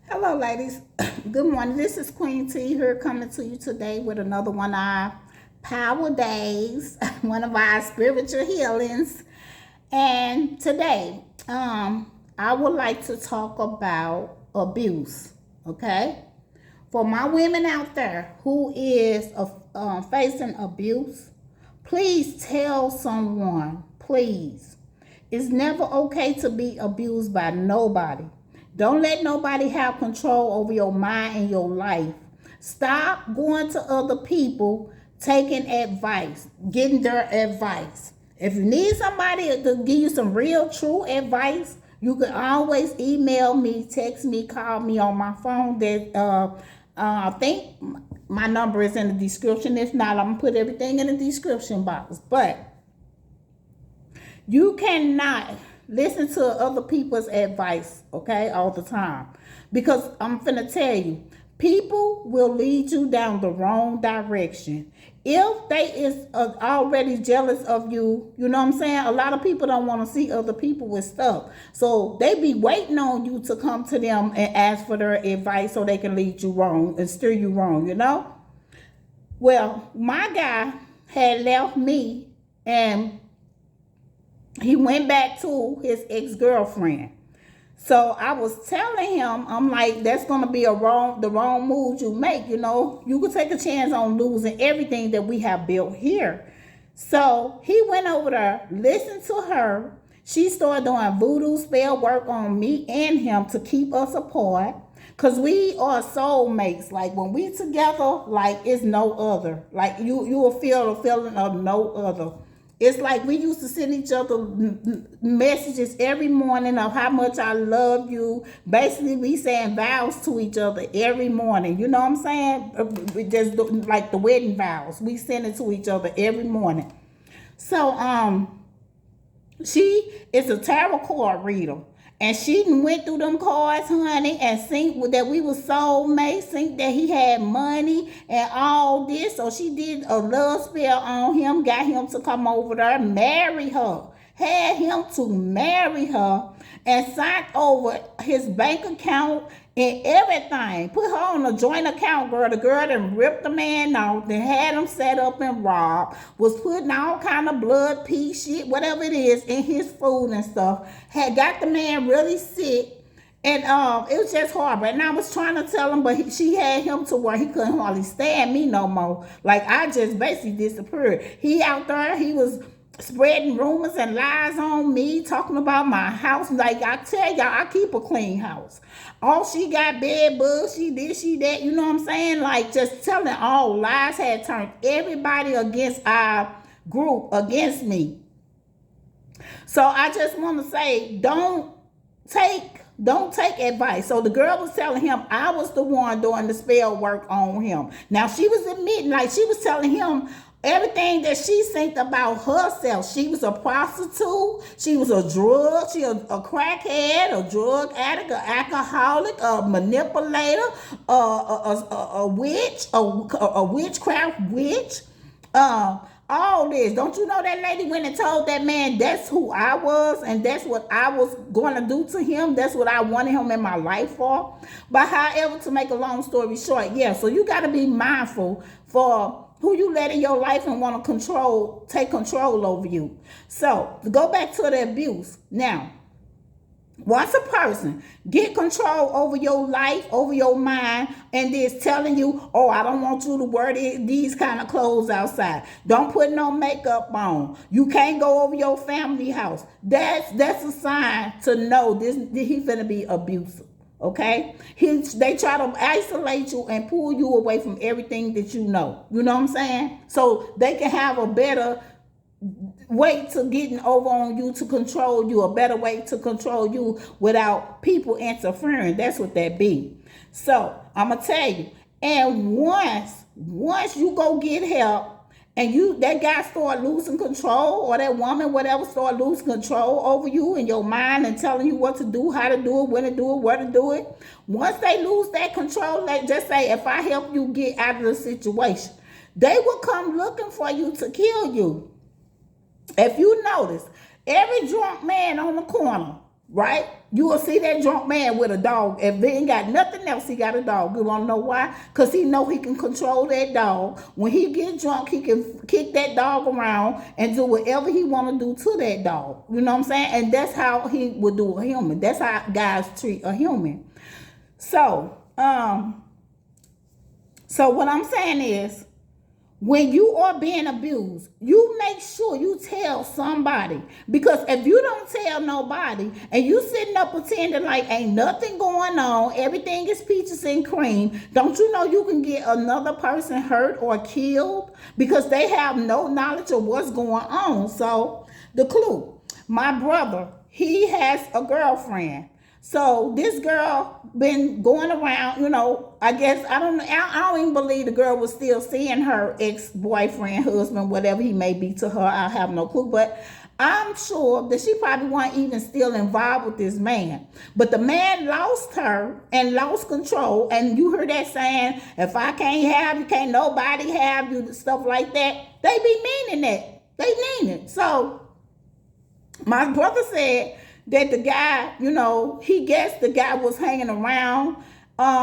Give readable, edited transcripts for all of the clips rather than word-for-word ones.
Hello, ladies. Good morning. This is Queen T here coming to you today with another one of our power days, one of our spiritual healings. And today, I would like to talk about abuse. Okay, for my women out there who is facing abuse, please tell someone. Please, it's never okay to be abused by nobody. Don't let nobody have control over your mind and your life. Stop going to other people, taking advice, getting their advice. If you need somebody to give you some real, true advice, you can always email me, text me, call me on my phone. I think my number is in the description. If not, I'm gonna put everything in the description box. But you cannot listen to other people's advice, okay, all the time. Because I'm finna tell you, people will lead you down the wrong direction. If they is already jealous of you, you know what I'm saying? A lot of people don't want to see other people with stuff. So they be waiting on you to come to them and ask for their advice so they can lead you wrong and steer you wrong, you know? Well, my guy had left me and he went back to his ex-girlfriend. So I was telling him, I'm like, that's gonna be the wrong move you make. You know, you could take a chance on losing everything that we have built here. So he went over there, listened to her. She started doing voodoo spell work on me and him to keep us apart. Cause we are soulmates. Like when we together, like it's no other. Like you will feel a feeling of no other. It's like we used to send each other messages every morning of how much I love you. Basically, we saying vows to each other every morning. You know what I'm saying? We just like the wedding vows. We send it to each other every morning. So, she is a tarot card reader. And she went through them cards, honey, and seen that we were soulmates, seen that he had money and all this. So she did a love spell on him, got him to come over there, marry her, had him to marry her, and signed over his bank account and everything. Put her on a joint account, girl. The girl that ripped the man off, then had him set up and robbed, was putting all kind of blood, pea shit, whatever it is, in his food and stuff. Had got the man really sick. And it was just horrible. And I was trying to tell him, but she had him to where he couldn't hardly stand me no more. Like I just basically disappeared. He out there, he was spreading rumors and lies on me, talking about my house. Like I tell y'all, I keep a clean house. Oh, she got bed bugs, she this, she that, you know what I'm saying? Like just telling all lies, had turned everybody against our group, against me. So I just want to say, don't take advice. So the girl was telling him I was the one doing the spell work on him. Now she was admitting, like she was telling him everything that she think about herself. She was a prostitute. She was a drug. She was a crackhead, a drug addict, an alcoholic, a manipulator, a witch, a witchcraft witch. All this. Don't you know that lady went and told that man that's who I was and that's what I was going to do to him. That's what I wanted him in my life for. But however, to make a long story short, yeah, so you got to be mindful for who you let in your life and want to take control over you. So to go back to the abuse. Now, once a person get control over your life, over your mind, and is telling you, oh, I don't want you to wear these kind of clothes outside. Don't put no makeup on. You can't go over your family house. That's a sign to know he finna be abusive. Okay? They try to isolate you and pull you away from everything that you know. You know what I'm saying? So they can have a better way to getting over on you, to control you, a better way to control you without people interfering. That's what that be. So I'm gonna tell you, and once you go get help and that guy start losing control, or that woman, whatever, start losing control over you and your mind and telling you what to do, how to do it, when to do it, where to do it. Once they lose that control, like just say, if I help you get out of the situation, they will come looking for you to kill you. If you notice, every drunk man on the corner right? You will see that drunk man with a dog. If they ain't got nothing else, he got a dog. You want to know why? Because he know he can control that dog. When he get drunk, he can kick that dog around and do whatever he want to do to that dog. You know what I'm saying? And that's how he would do a human. That's how guys treat a human. So, so what I'm saying is, when you are being abused, you make sure you tell somebody. Because if you don't tell nobody and you sitting up pretending like ain't nothing going on, everything is peaches and cream, don't you know you can get another person hurt or killed because they have no knowledge of what's going on? So the clue, my brother, he has a girlfriend. So this girl been going around, I guess, I don't even believe the girl was still seeing her ex-boyfriend, husband, whatever he may be to her. I have no clue. But I'm sure that she probably wasn't even still involved with this man. But the man lost her and lost control. And you heard that saying, if I can't have you, can't nobody have you, stuff like that. They be meaning that. They mean it. So my brother said that the guy, he guessed the guy was hanging around.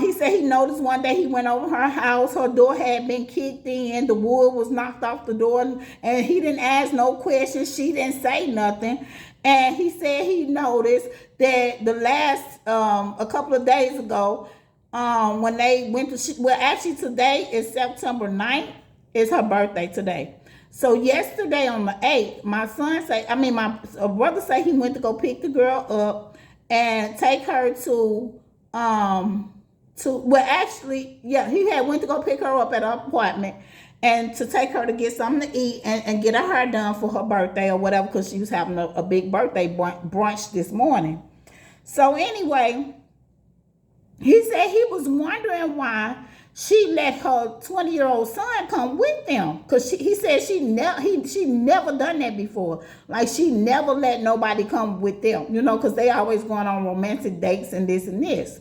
He said he noticed one day he went over her house. Her door had been kicked in. The wood was knocked off the door. And he didn't ask no questions. She didn't say nothing. And he said he noticed that the last, a couple of days ago, when they went to, actually today is September 9th. It's her birthday today. So yesterday on the 8th, my brother said he went to go pick the girl up and take her he had went to go pick her up at her apartment and to take her to get something to eat and get her hair done for her birthday or whatever, because she was having a big birthday brunch this morning. So anyway, he said he was wondering why she let her 20-year-old son come with them, because he said she never done that before. Like, she never let nobody come with them, because they always going on romantic dates and this and this.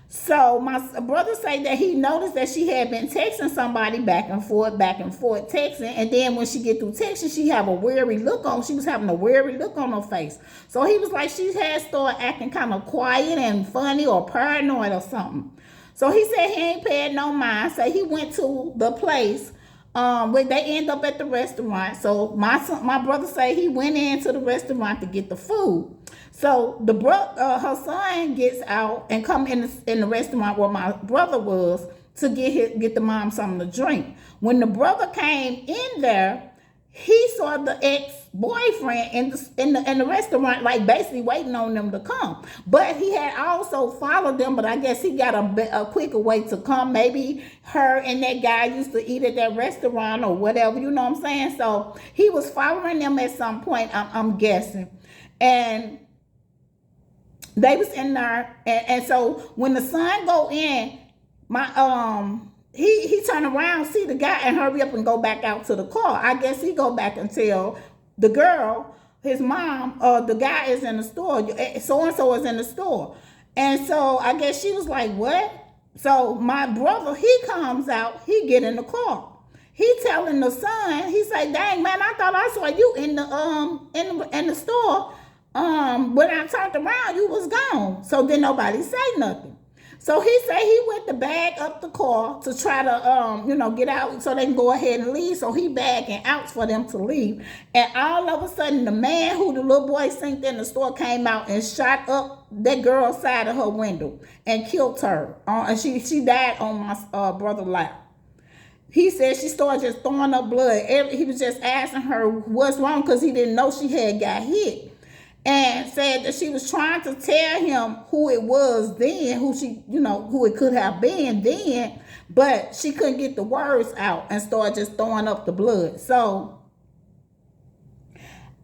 So my brother said that he noticed that she had been texting somebody back and forth texting, and then when she get through texting, she was having a weary look on her face. So he was like, she had started acting kind of quiet and funny or paranoid or something. So he said he ain't paid no mind. So he went to the place where they end up at the restaurant. So my brother said he went into the restaurant to get the food. So her son gets out and come in the restaurant where my brother was to get the mom something to drink. When the brother came in there, he saw the ex-boyfriend in the restaurant, like basically waiting on them to come. But he had also followed them, but I guess he got a quicker way to come. Maybe her and that guy used to eat at that restaurant or whatever, you know what I'm saying? So he was following them at some point, I'm guessing. And they was in there, and so when the son go in, He turned around, see the guy, and hurry up and go back out to the car. I guess he go back and tell the girl, his mom, the guy is in the store. So-and-so is in the store. And so I guess she was like, what? So my brother, he comes out, he get in the car. He telling the son, he say, dang, man, I thought I saw you in the store. When I turned around, you was gone. So then nobody say nothing. So he said he went to bag up the car to try to, get out so they can go ahead and leave. So he bagging out for them to leave. And all of a sudden, the man who the little boy synced in the store came out and shot up that girl's side of her window and killed her. And she died on my brother's lap. He said she started just throwing up blood. He was just asking her what's wrong because he didn't know she had got hit. And said that she was trying to tell him who it was then, who it could have been then, but she couldn't get the words out and started just throwing up the blood. So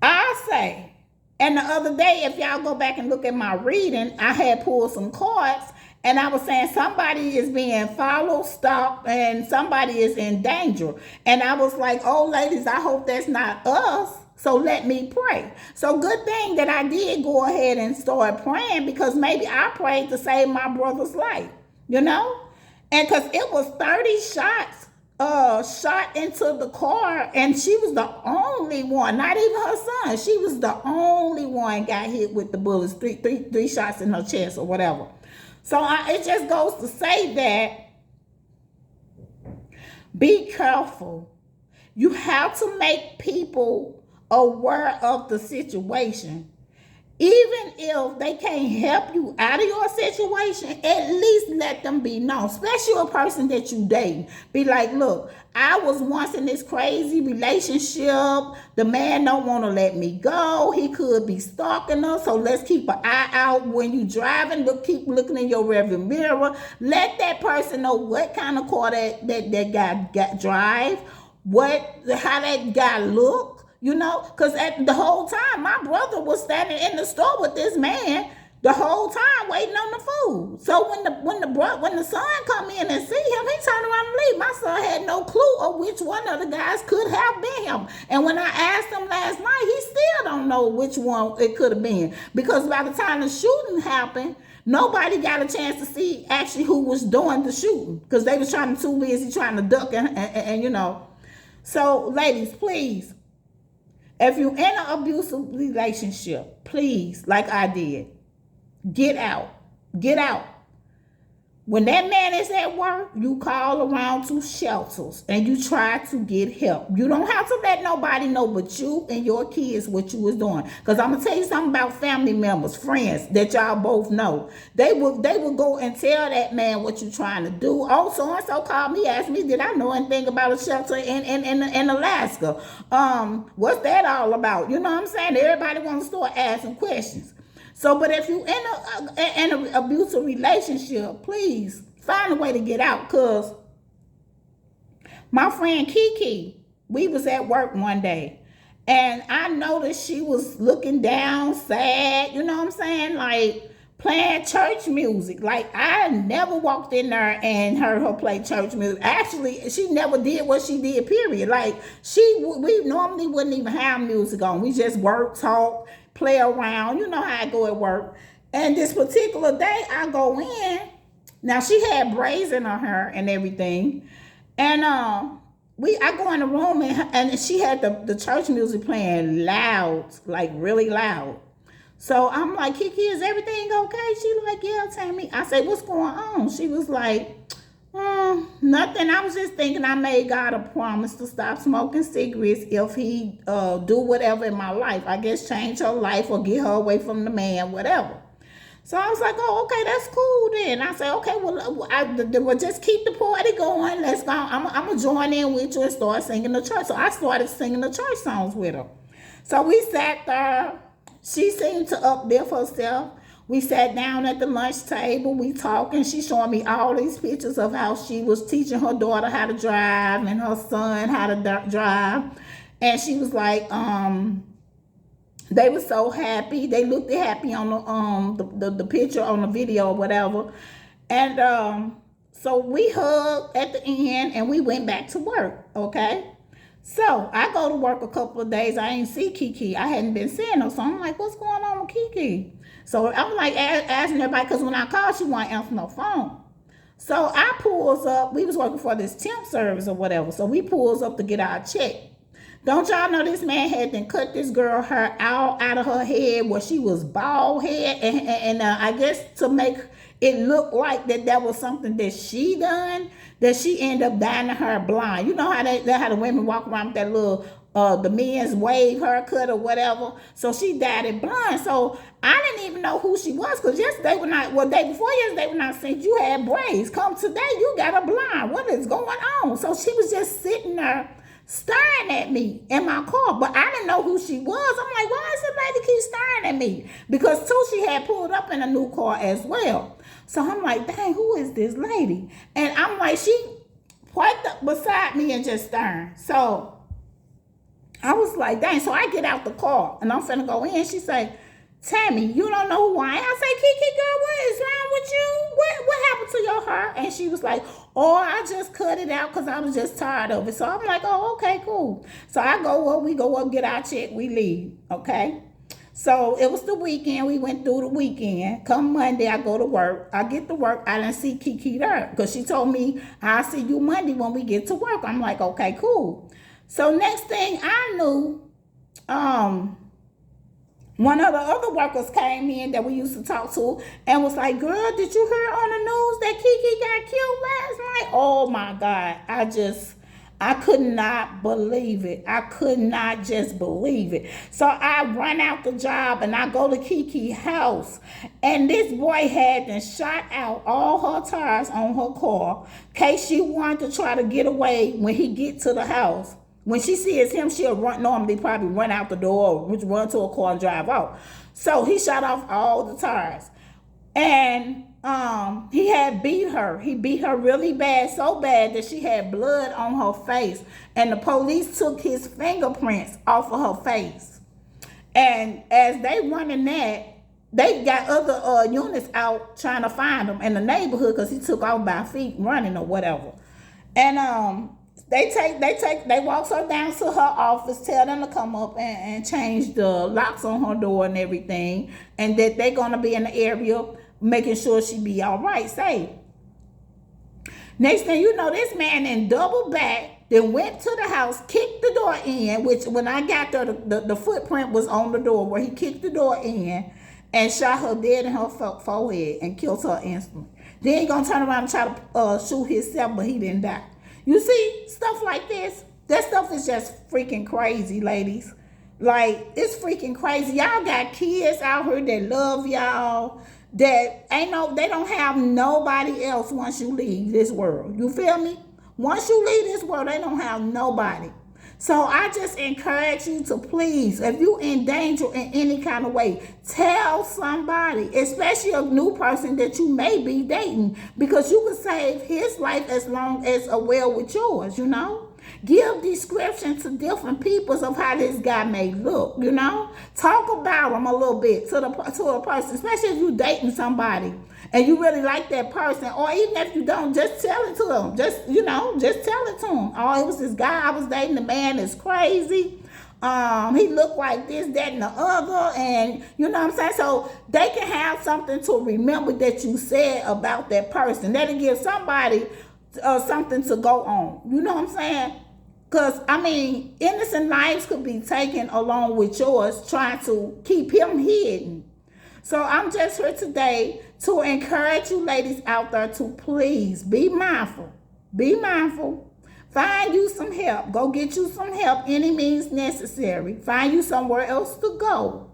I say, and the other day, if y'all go back and look at my reading, I had pulled some cards and I was saying somebody is being followed, stalked, and somebody is in danger. And I was like, oh, ladies, I hope that's not us. So let me pray. So good thing that I did go ahead and start praying, because maybe I prayed to save my brother's life, And because it was 30 shots shot into the car, and she was the only one, not even her son. She was the only one got hit with the bullets, three shots in her chest or whatever. So it just goes to say that be careful. You have to make people aware of the situation. Even if they can't help you out of your situation, at least let them be known, especially a person that you date. Be like, look, I was once in this crazy relationship. The man don't want to let me go. He could be stalking us, so let's keep an eye out when you driving. Keep looking in your rearview mirror. Let that person know what kind of car that guy drive, how that guy look. You know, because the whole time my brother was standing in the store with this man the whole time waiting on the food. So when the son come in and see him, he turned around and leave. My son had no clue of which one of the guys could have been him. And when I asked him last night, he still don't know which one it could have been, because by the time the shooting happened, nobody got a chance to see actually who was doing the shooting, because they was too busy trying to duck and you know. So ladies, please, if you're in an abusive relationship, please, like I did, get out. Get out. When that man is at work, you call around to shelters and you try to get help. You don't have to let nobody know but you and your kids what you was doing. Because I'm going to tell you something about family members, friends that y'all both know. They will go and tell that man what you're trying to do. Oh, so-and-so called me, asked me, did I know anything about a shelter in Alaska? What's that all about? You know what I'm saying? Everybody wants to start asking questions. So, but if you in an abusive relationship, please find a way to get out. Because my friend Kiki, we was at work one day, and I noticed she was looking down, sad, you know what I'm saying? Like playing church music. Like I never walked in there and heard her play church music. Actually, she never did what she did, period. Like we normally wouldn't even have music on. We just work, talk, play around. You know how I go at work. And this particular day, I go in. Now, she had braids in her hair and everything. And I go in the room, and she had the church music playing loud, like really loud. So I'm like, Kiki, is everything okay? She like, yeah, Tammy. I said, what's going on? She was like, nothing. I was just thinking I made God a promise to stop smoking cigarettes if he do whatever in my life. I guess change her life or get her away from the man, whatever. So I was like, oh, okay, that's cool then. I said, okay, well, just keep the party going. Let's go. I'm going to join in with you and start singing the church. So I started singing the church songs with her. So we sat there. She seemed to uplift herself. We sat down at the lunch table. We talking. She showing me all these pictures of how she was teaching her daughter how to drive and her son how to drive. And she was like, they were so happy. They looked happy on the picture on the video or whatever. And so we hugged at the end and we went back to work. Okay. So I go to work a couple of days. I ain't see Kiki. I hadn't been seeing her. So I'm like, what's going on with Kiki? So I'm like asking everybody, because when I called, she wasn't answering no phone. So I pulls up. We was working for this temp service or whatever. So we pulls up to get our check. Don't y'all know this man had then cut this girl hair out of her head where she was bald head. And I guess to make it look like that was something that she done, that she ended up dyeing her hair blonde. You know how the women walk around with that little the men's wave haircut or whatever. So she dyed it blonde. So I didn't even know who she was, because day before yesterday when I seen you had braids. Come today, you got a blonde. What is going on? So she was just sitting there staring at me in my car, but I didn't know who she was. I'm like, why is this lady keep staring at me? Because too, she had pulled up in a new car as well. So I'm like, dang, who is this lady? And I'm like, she parked up beside me and just staring. So I was like, dang. So I get out the car and I'm finna go in. She say, Tammy, you don't know who I am? I say, Kiki, girl, what is wrong with you? What happened to your hair? And she was like, oh, I just cut it out because I was just tired of it. So I'm like, oh, okay, cool. So we go up, get our check, we leave, okay? So it was the weekend. We went through the weekend. Come Monday, I go to work. I get to work. I didn't see Kiki there because she told me, I'll see you Monday when we get to work. I'm like, okay, cool. So next thing I knew, one of the other workers came in that we used to talk to and was like, girl, did you hear on the news that Kiki got killed last night? Oh my God. I could not believe it. I could not just believe it. So I run out the job and I go to Kiki's house. And this boy had then shot out all her tires on her car in case she wanted to try to get away when he get to the house. When she sees him, she'll normally probably run out the door or run to a car and drive out. So he shot off all the tires. And he had beat her. He beat her really bad, so bad that she had blood on her face. And the police took his fingerprints off of her face. And as they running that, they got other units out trying to find him in the neighborhood because he took off by feet running or whatever. And they walk her down to her office, tell them to come up and change the locks on her door and everything, and that they're gonna be in the area making sure she be all right, safe. Next thing you know, this man then doubled back, then went to the house, kicked the door in, which when I got there, the footprint was on the door where he kicked the door in and shot her dead in her forehead and killed her instantly. Then he gonna turn around and try to shoot himself, but he didn't die. You see, stuff like this, that stuff is just freaking crazy, ladies. Like, it's freaking crazy. Y'all got kids out here that love y'all, that they don't have nobody else once you leave this world. You feel me? Once you leave this world, they don't have nobody. So I just encourage you to please, if you in danger in any kind of way, tell somebody, especially a new person that you may be dating, because you can save his life as long as well with yours, you know? Give description to different peoples of how this guy may look, you know? Talk about him a little bit to a person, especially if you're dating somebody and you really like that person, or even if you don't, just tell it to them. Just tell it to them. Oh, it was this guy I was dating. The man is crazy. He looked like this, that, and the other, and you know what I'm saying? So they can have something to remember that you said about that person. That'll give somebody something to go on. You know what I'm saying? Because, I mean, innocent lives could be taken along with yours trying to keep him hidden. So I'm just here today to encourage you ladies out there to please be mindful. Be mindful. Find you some help. Go get you some help, any means necessary. Find you somewhere else to go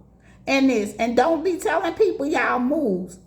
in this. And don't be telling people y'all moves.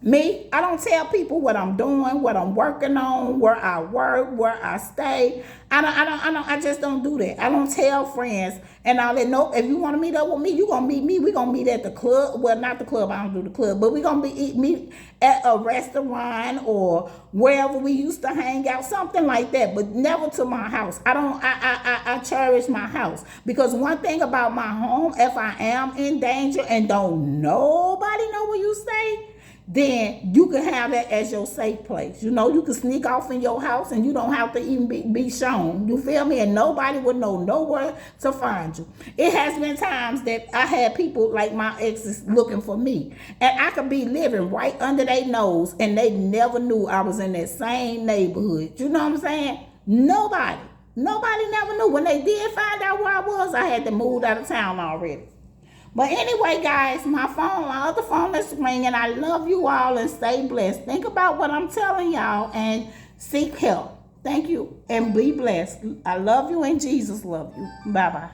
Me, I don't tell people what I'm doing, what I'm working on, where I work, where I stay. I just don't do that. I don't tell friends and all that. Nope, if you want to meet up with me, you gonna meet me. We gonna meet at the club. Well, not the club. I don't do the club, but we gonna meet at a restaurant or wherever we used to hang out, something like that. But never to my house. I cherish my house, because one thing about my home, if I am in danger and don't nobody know where you stay, then you can have that as your safe place. You know, you can sneak off in your house and you don't have to even be shown. You feel me? And nobody would know nowhere to find you. It has been times that I had people like my exes looking for me. And I could be living right under their nose and they never knew I was in that same neighborhood. You know what I'm saying? Nobody never knew. When they did find out where I was, I had to move out of town already. But anyway, guys, my other phone is ringing. I love you all and stay blessed. Think about what I'm telling y'all and seek help. Thank you and be blessed. I love you and Jesus love you. Bye-bye.